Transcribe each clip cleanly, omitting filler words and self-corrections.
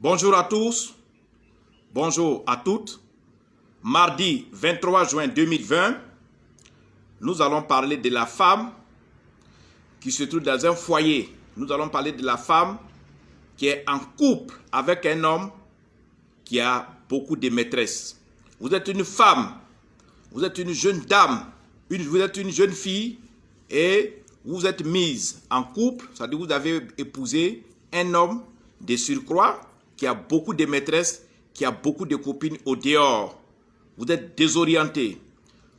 Bonjour à tous, bonjour à toutes. Mardi 23 juin 2020, nous allons parler de la femme qui se trouve dans un foyer. Nous allons parler de la femme qui est en couple avec un homme qui a beaucoup de maîtresses. Vous êtes une femme, vous êtes une jeune dame, vous êtes une jeune fille et vous êtes mise en couple, c'est-à-dire vous avez épousé un homme de surcroît qui a beaucoup de maîtresses, qui a beaucoup de copines au dehors. Vous êtes désorienté,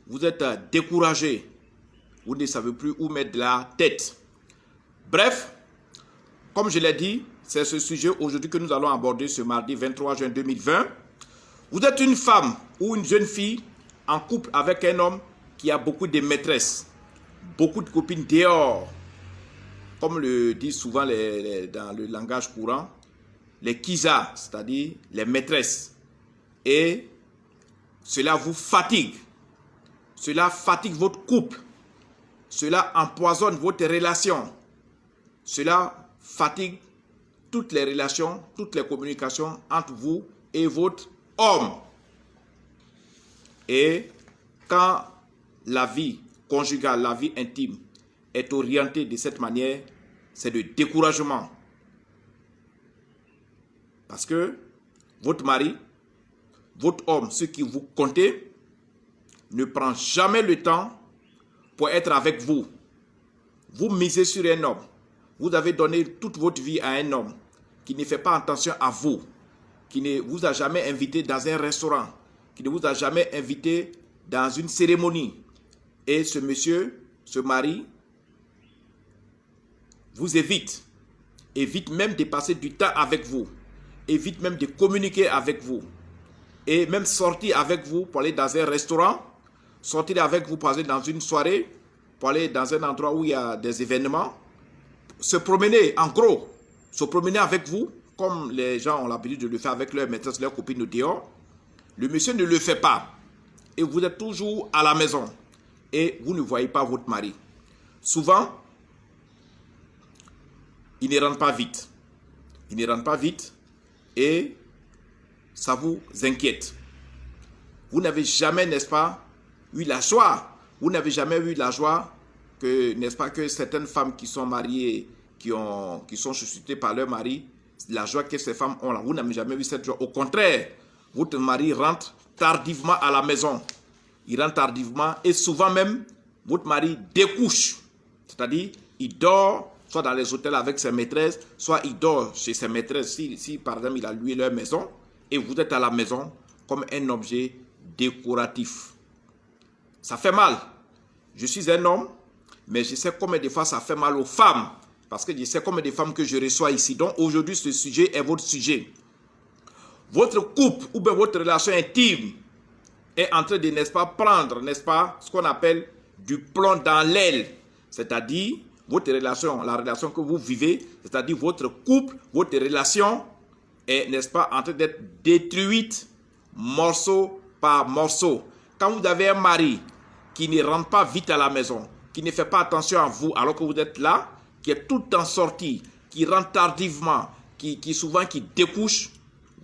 vous êtes découragé, vous ne savez plus où mettre la tête. Bref, comme je l'ai dit, c'est ce sujet aujourd'hui que nous allons aborder ce mardi 23 juin 2020. Vous êtes une femme ou une jeune fille en couple avec un homme qui a beaucoup de maîtresses, beaucoup de copines dehors. Comme le disent souvent dans le langage courant, les kizas, c'est-à-dire les maîtresses. Et cela vous fatigue. Cela fatigue votre couple. Cela empoisonne votre relation. Cela fatigue toutes les relations, toutes les communications entre vous et votre homme. Et quand la vie conjugale, la vie intime est orientée de cette manière, c'est le découragement. Parce que votre mari, votre homme, ce qui vous comptez, ne prend jamais le temps pour être avec vous. Vous misez sur un homme. Vous avez donné toute votre vie à un homme qui ne fait pas attention à vous, qui ne vous a jamais invité dans un restaurant, qui ne vous a jamais invité dans une cérémonie. Et ce monsieur, ce mari, vous évite même de passer du temps avec vous, évite même de communiquer avec vous, et même sortir avec vous pour aller dans un restaurant, sortir avec vous pour aller dans une soirée, pour aller dans un endroit où il y a des événements, se promener, en gros, se promener avec vous, comme les gens ont l'habitude de le faire avec leurs maîtresses, leurs copines au dehors. Le monsieur ne le fait pas. Et vous êtes toujours à la maison. Et vous ne voyez pas votre mari. Souvent, il ne rentre pas vite. Il ne rentre pas vite et ça vous inquiète. Vous n'avez jamais, n'est-ce pas, eu la joie. Vous n'avez jamais eu la joie que, n'est-ce pas, que certaines femmes qui sont mariées, qui sont chouchoutées par leur mari, la joie que ces femmes ont là. Vous n'avez jamais eu cette joie. Au contraire, votre mari rentre tardivement à la maison. Il rentre tardivement et souvent même, votre mari découche. C'est-à-dire, il dort soit dans les hôtels avec ses maîtresses, soit il dort chez ses maîtresses. Si par exemple, il a loué leur maison et vous êtes à la maison comme un objet décoratif. Ça fait mal. Je suis un homme, mais je sais combien de fois ça fait mal aux femmes. Parce que je sais combien de femmes que je reçois ici. Donc aujourd'hui, ce sujet est votre sujet. Votre couple ou bien votre relation intime est en train de, n'est-ce pas, prendre, n'est-ce pas, ce qu'on appelle du plomb dans l'aile. C'est-à-dire, votre relation, la relation que vous vivez, c'est-à-dire votre couple, votre relation est, n'est-ce pas, en train d'être détruite morceau par morceau. Quand vous avez un mari qui ne rentre pas vite à la maison, qui ne fait pas attention à vous alors que vous êtes là, qui est tout le temps sorti, qui rentre tardivement, qui découche,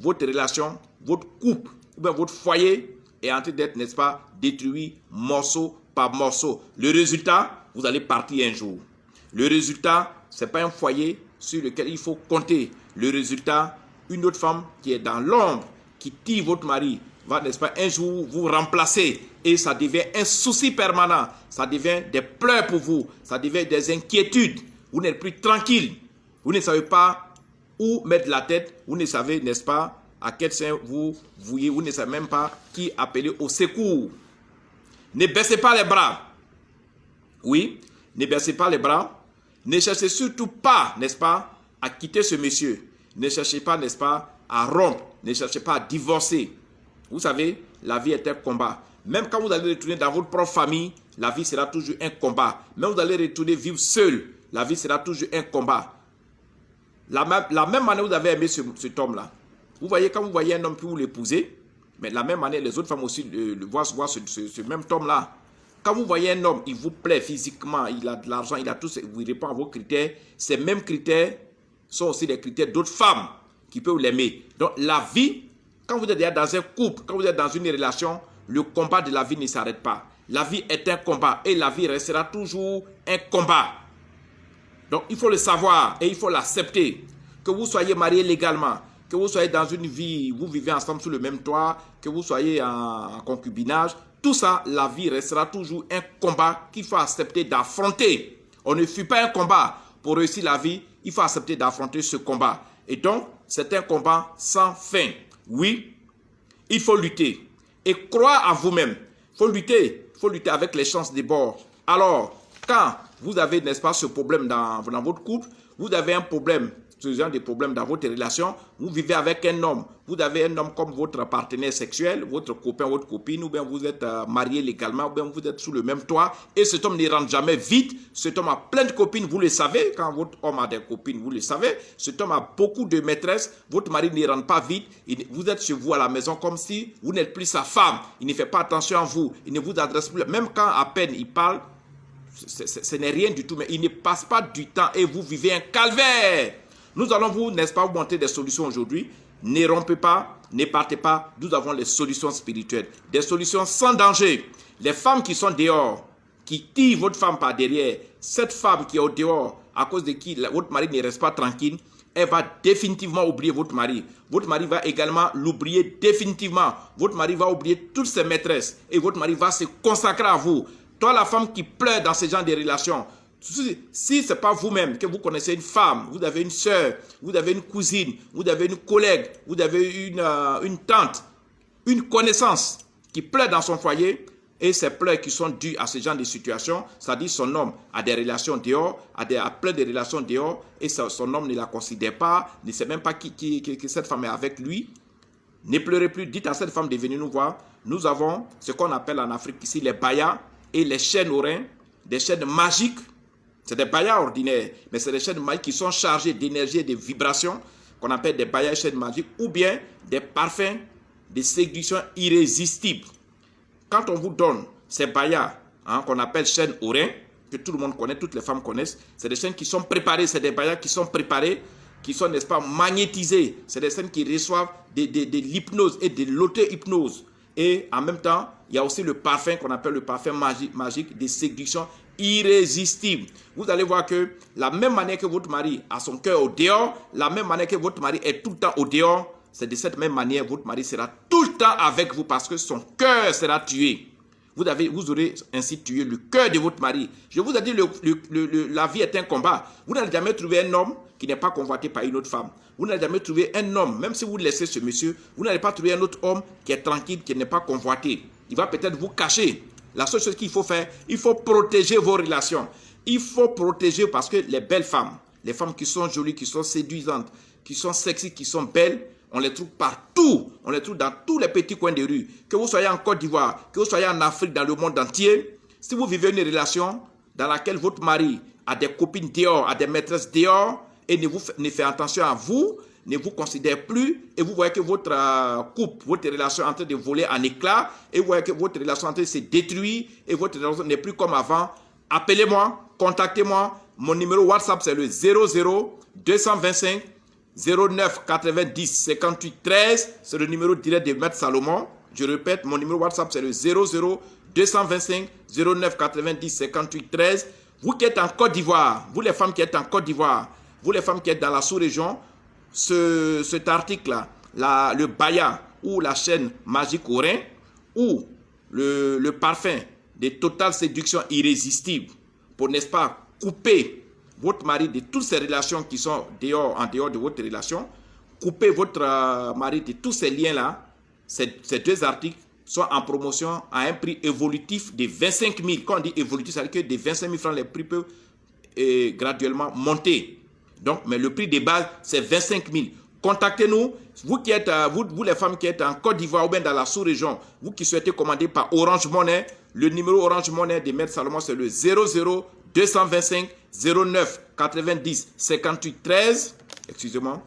votre relation, votre couple, ou bien votre foyer est en train d'être, n'est-ce pas, détruit morceau par morceau. Le résultat, vous allez partir un jour. Le résultat, ce n'est pas un foyer sur lequel il faut compter. Le résultat, une autre femme qui est dans l'ombre, qui tire votre mari, va, n'est-ce pas, un jour vous remplacer et ça devient un souci permanent. Ça devient des pleurs pour vous. Ça devient des inquiétudes. Vous n'êtes plus tranquille. Vous ne savez pas où mettre la tête. Vous ne savez, n'est-ce pas, à quel sein vous vouillez. Vous ne savez même pas qui appeler au secours. Ne baissez pas les bras. Oui, ne baissez pas les bras. Ne cherchez surtout pas, n'est-ce pas, à quitter ce monsieur. Ne cherchez pas, n'est-ce pas, à rompre. Ne cherchez pas à divorcer. Vous savez, la vie est un combat. Même quand vous allez retourner dans votre propre famille, la vie sera toujours un combat. Même vous allez retourner vivre seul, la vie sera toujours un combat. La même manière vous avez aimé cet homme-là. Vous voyez, quand vous voyez un homme puis vous l'épousez, mais de la même manière, les autres femmes aussi voient ce même homme-là. Quand vous voyez un homme, il vous plaît physiquement, il a de l'argent, il a tout, il répond à vos critères. Ces mêmes critères sont aussi les critères d'autres femmes qui peut l'aimer. Donc la vie, quand vous êtes déjà dans un couple, quand vous êtes dans une relation, le combat de la vie ne s'arrête pas. La vie est un combat et la vie restera toujours un combat. Donc il faut le savoir et il faut l'accepter. Que vous soyez mariés légalement, que vous soyez dans une vie, vous vivez ensemble sous le même toit, que vous soyez en concubinage, tout ça, la vie restera toujours un combat qu'il faut accepter d'affronter. On ne fuit pas un combat. Pour réussir la vie, il faut accepter d'affronter ce combat. Et donc, c'est un combat sans fin. Oui, il faut lutter. Et croire à vous-même. Il faut lutter avec les chances des bords. Alors, quand vous avez, n'est-ce pas, ce problème dans votre couple, vous avez un problème, ce genre de problème dans votre relation, vous vivez avec un homme, vous avez un homme comme votre partenaire sexuel, votre copain, votre copine, ou bien vous êtes marié légalement, ou bien vous êtes sous le même toit, et cet homme ne rentre jamais vite, cet homme a plein de copines, vous le savez, quand votre homme a des copines, vous le savez, cet homme a beaucoup de maîtresses, votre mari ne rentre pas vite, vous êtes chez vous à la maison comme si vous n'êtes plus sa femme, il ne fait pas attention à vous, il ne vous adresse plus, même quand à peine il parle, ce n'est rien du tout, mais il ne passe pas du temps et vous vivez un calvaire. Nous allons vous, n'est-ce pas, vous montrer des solutions aujourd'hui. Ne rompez pas, ne partez pas. Nous avons les solutions spirituelles. Des solutions sans danger. Les femmes qui sont dehors, qui tirent votre femme par derrière, cette femme qui est au dehors, à cause de qui votre mari ne reste pas tranquille, elle va définitivement oublier votre mari. Votre mari va également l'oublier définitivement. Votre mari va oublier toutes ses maîtresses. Et votre mari va se consacrer à vous. Toi, la femme qui pleure dans ce genre de relations, si ce n'est pas vous-même que vous connaissez une femme, vous avez une soeur, vous avez une cousine, vous avez une collègue, vous avez une tante, une connaissance qui pleure dans son foyer, et ces pleurs qui sont dus à ce genre de situation, c'est-à-dire son homme a des relations dehors, a plein de relations dehors, et son homme ne la considère pas, ne sait même pas que cette femme est avec lui. Ne pleurez plus, dites à cette femme de venir nous voir. Nous avons ce qu'on appelle en Afrique ici les bayas et les chaînes aux reins, des chaînes magiques. C'est des bayas ordinaires, mais c'est des chaînes magiques qui sont chargées d'énergie et de vibrations, qu'on appelle des bayas et chaînes magiques, ou bien des parfums de séduction irrésistibles. Quand on vous donne ces bayas, qu'on appelle chaînes aux reins, que tout le monde connaît, toutes les femmes connaissent, c'est des chaînes qui sont préparées, c'est des bayas qui sont préparés, qui sont, n'est-ce pas, magnétisés. C'est des chaînes qui reçoivent de l'hypnose et de l'auto-hypnose. Et en même temps, il y a aussi le parfum qu'on appelle le parfum magique de séduction irrésistible. Vous allez voir que la même manière que votre mari a son cœur au dehors, la même manière que votre mari est tout le temps au dehors, c'est de cette même manière que votre mari sera tout le temps avec vous parce que son cœur sera tué. Vous aurez ainsi tué le cœur de votre mari. Je vous ai dit, la vie est un combat. Vous n'allez jamais trouver un homme qui n'est pas convoité par une autre femme. Vous n'allez jamais trouver un homme, même si vous laissez ce monsieur, vous n'allez pas trouver un autre homme qui est tranquille, qui n'est pas convoité. Il va peut-être vous cacher. La seule chose qu'il faut faire, il faut protéger vos relations. Il faut protéger parce que les belles femmes, les femmes qui sont jolies, qui sont séduisantes, qui sont sexy, qui sont belles, on les trouve partout. On les trouve dans tous les petits coins de rue. Que vous soyez en Côte d'Ivoire, que vous soyez en Afrique, dans le monde entier, si vous vivez une relation dans laquelle votre mari a des copines dehors, a des maîtresses dehors, et ne fait attention à vous, ne vous considère plus, et vous voyez que votre couple, votre relation est en train de voler en éclats, et vous voyez que votre relation est en train de se détruire, et votre relation n'est plus comme avant, appelez-moi, contactez-moi. Mon numéro WhatsApp, c'est le 00 225 09 90 58 13. C'est le numéro direct de Maître Salomon. Je répète, mon numéro WhatsApp, c'est le 00 225 09 90 58 13. Vous qui êtes en Côte d'Ivoire, vous les femmes qui êtes en Côte d'Ivoire, vous les femmes qui êtes dans la sous-région, cet article-là, le baya ou la chaîne magique au rein, ou le parfum de totale séduction irrésistible, pour, n'est-ce pas, couper votre mari de toutes ces relations qui sont en dehors de votre relation, couper votre mari de tous ces liens-là. Ces deux articles sont en promotion à un prix évolutif de 25 000. Quand on dit évolutif, ça veut dire que de 25 000 francs, les prix peuvent graduellement monter. Donc, mais le prix de base, c'est 25 000. Contactez-nous, vous qui êtes, vous les femmes qui êtes en Côte d'Ivoire ou bien dans la sous-région, vous qui souhaitez commander par Orange Money, le numéro Orange Money de Maître Salomon, c'est le 00 225 09 90 58 13. Excusez-moi.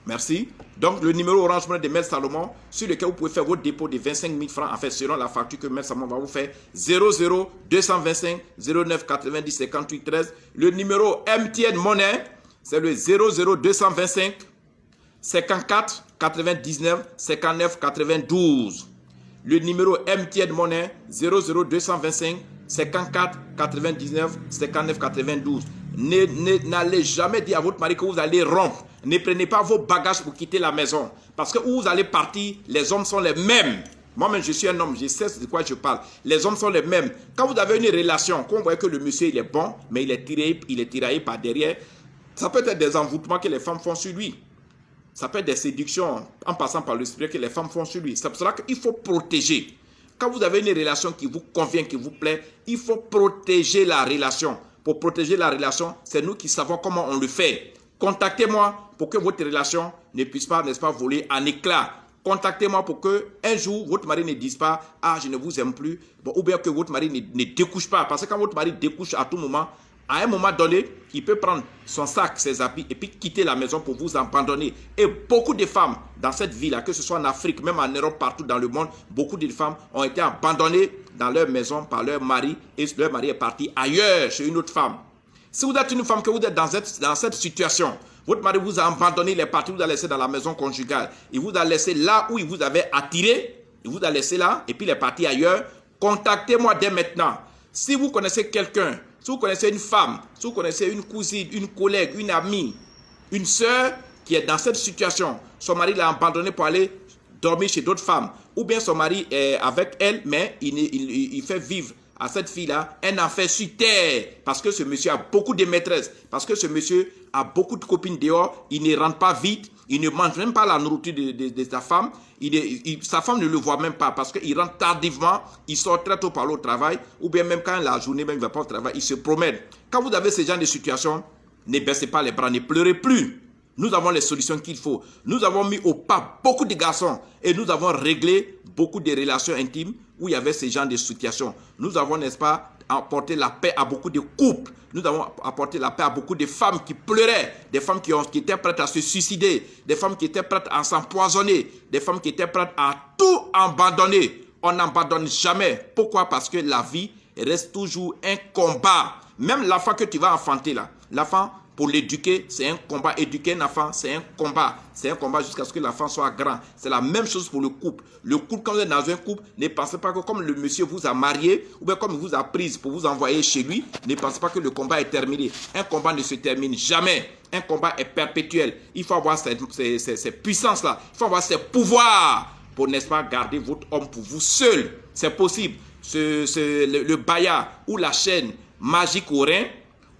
Merci. Donc, le numéro Orange Money de Maître Salomon, sur lequel vous pouvez faire votre dépôt de 25 000 francs, en fait, selon la facture que Maître Salomon va vous faire, 00 225 09 90 58 13. Le numéro MTN Money, C'est le 00225 54 99 59 92. Le numéro MTN Monnaie 00225 54 99 59 92. N'allez jamais dire à votre mari que vous allez rompre. Ne prenez pas vos bagages pour quitter la maison. Parce que où vous allez partir, les hommes sont les mêmes. Moi-même, je suis un homme, je sais de quoi je parle. Les hommes sont les mêmes. Quand vous avez une relation, quand vous voyez que le monsieur il est bon, mais il est tiraillé par derrière, ça peut être des envoûtements que les femmes font sur lui. Ça peut être des séductions en passant par le spirit que les femmes font sur lui. C'est pour cela qu'il faut protéger. Quand vous avez une relation qui vous convient, qui vous plaît, il faut protéger la relation. Pour protéger la relation, c'est nous qui savons comment on le fait. Contactez-moi pour que votre relation ne puisse pas, n'est-ce pas, voler en éclats. Contactez-moi pour que un jour, votre mari ne dise pas « Ah, je ne vous aime plus ». Bon, ou bien que votre mari ne découche pas. Parce que quand votre mari découche à tout moment, à un moment donné, il peut prendre son sac, ses habits et puis quitter la maison pour vous abandonner. Et beaucoup de femmes dans cette ville-là, que ce soit en Afrique, même en Europe, partout dans le monde, beaucoup de femmes ont été abandonnées dans leur maison par leur mari et leur mari est parti ailleurs, chez une autre femme. Si vous êtes une femme, que vous êtes dans cette situation, votre mari vous a abandonné, il est parti, vous a laissé dans la maison conjugale, il vous a laissé là où il vous avait attiré, il vous a laissé là et puis il est parti ailleurs, contactez-moi dès maintenant. Si vous connaissez quelqu'un, si vous connaissez une femme, si vous connaissez une cousine, une collègue, une amie, une soeur qui est dans cette situation, son mari l'a abandonné pour aller dormir chez d'autres femmes, ou bien son mari est avec elle, mais il fait vivre à cette fille-là un enfer sur terre, parce que ce monsieur a beaucoup de maîtresses, parce que ce monsieur a beaucoup de copines dehors, il ne rentre pas vite, il ne mange même pas la nourriture de sa femme, sa femme ne le voit même pas, parce qu'il rentre tardivement, il sort très tôt pour aller au travail, ou bien même quand la journée même il ne va pas au travail, il se promène. Quand vous avez ce genre de situation, ne baissez pas les bras, ne pleurez plus. Nous avons les solutions qu'il faut. Nous avons mis au pas beaucoup de garçons et nous avons réglé beaucoup de relations intimes où il y avait ce genre de situations. Nous avons, n'est-ce pas, apporté la paix à beaucoup de couples. Nous avons apporté la paix à beaucoup de femmes qui pleuraient, des femmes qui étaient prêtes à se suicider, des femmes qui étaient prêtes à s'empoisonner, des femmes qui étaient prêtes à tout abandonner. On n'abandonne jamais. Pourquoi? Parce que la vie reste toujours un combat. Même l'enfant que tu vas enfanter là, l'enfant, pour l'éduquer, c'est un combat. Éduquer un enfant, c'est un combat. C'est un combat jusqu'à ce que l'enfant soit grand. C'est la même chose pour le couple. Le couple, quand vous êtes dans un couple, ne pensez pas que comme le monsieur vous a marié, ou bien comme il vous a prise pour vous envoyer chez lui, ne pensez pas que le combat est terminé. Un combat ne se termine jamais. Un combat est perpétuel. Il faut avoir ces puissances-là. Il faut avoir ces pouvoirs pour, n'est-ce pas, garder votre homme pour vous seul. C'est possible. Le baya ou la chaîne magique au rein,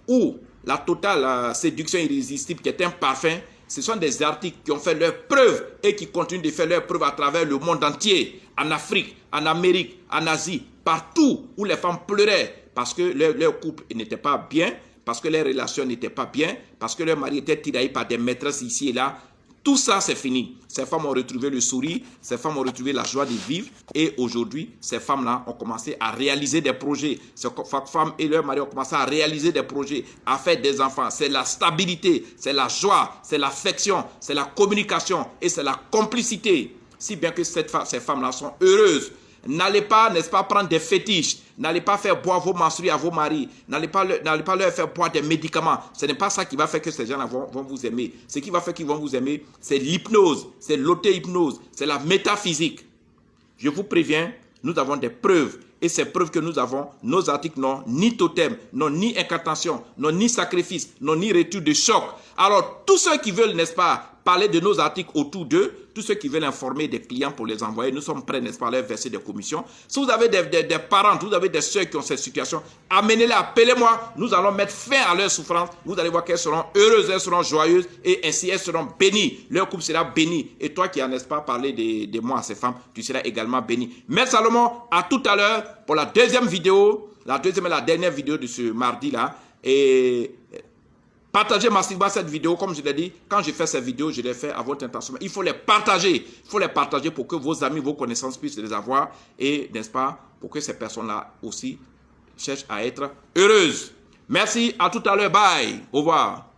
ou la totale séduction irrésistible qui est un parfum, ce sont des articles qui ont fait leurs preuves et qui continuent de faire leurs preuves à travers le monde entier, en Afrique, en Amérique, en Asie, partout où les femmes pleuraient parce que leur couple n'était pas bien, parce que leurs relations n'étaient pas bien, parce que leur mari était tiraillé par des maîtresses ici et là. Tout ça, c'est fini. Ces femmes ont retrouvé le sourire, ces femmes ont retrouvé la joie de vivre. Et aujourd'hui, ces femmes-là ont commencé à réaliser des projets. Ces femmes et leurs maris ont commencé à réaliser des projets, à faire des enfants. C'est la stabilité, c'est la joie, c'est l'affection, c'est la communication et c'est la complicité. Si bien que ces femmes-là sont heureuses. N'allez pas, n'est-ce pas, prendre des fétiches. N'allez pas faire boire vos menstrues à vos maris. N'allez pas leur faire boire des médicaments. Ce n'est pas ça qui va faire que ces gens-là vont vous aimer. Ce qui va faire qu'ils vont vous aimer, c'est l'hypnose, c'est l'auto-hypnose, c'est la métaphysique. Je vous préviens, nous avons des preuves. Et ces preuves que nous avons, nos articles n'ont ni totem, n'ont ni incantation, n'ont ni sacrifice, n'ont ni retour de choc. Alors, tous ceux qui veulent, n'est-ce pas, parler de nos articles autour d'eux, tous ceux qui veulent informer des clients pour les envoyer, nous sommes prêts, n'est-ce pas, à leur verser des commissions. Si vous avez des parents, vous avez des soeurs qui ont cette situation, amenez-les, appelez-moi, nous allons mettre fin à leur souffrance. Vous allez voir qu'elles seront heureuses, elles seront joyeuses et ainsi elles seront bénies. Leur couple sera béni. Et toi qui n'en n'est pas parlé de moi à ces femmes, tu seras également béni. Merci Salomon, à tout à l'heure pour la deuxième vidéo, la deuxième et la dernière vidéo de ce mardi-là. Et partagez massivement cette vidéo, comme je l'ai dit, quand je fais cette vidéo, je les fais à votre intention. Il faut les partager. Il faut les partager pour que vos amis, vos connaissances puissent les avoir. Et, n'est-ce pas, pour que ces personnes-là aussi cherchent à être heureuses. Merci, à tout à l'heure. Bye. Au revoir.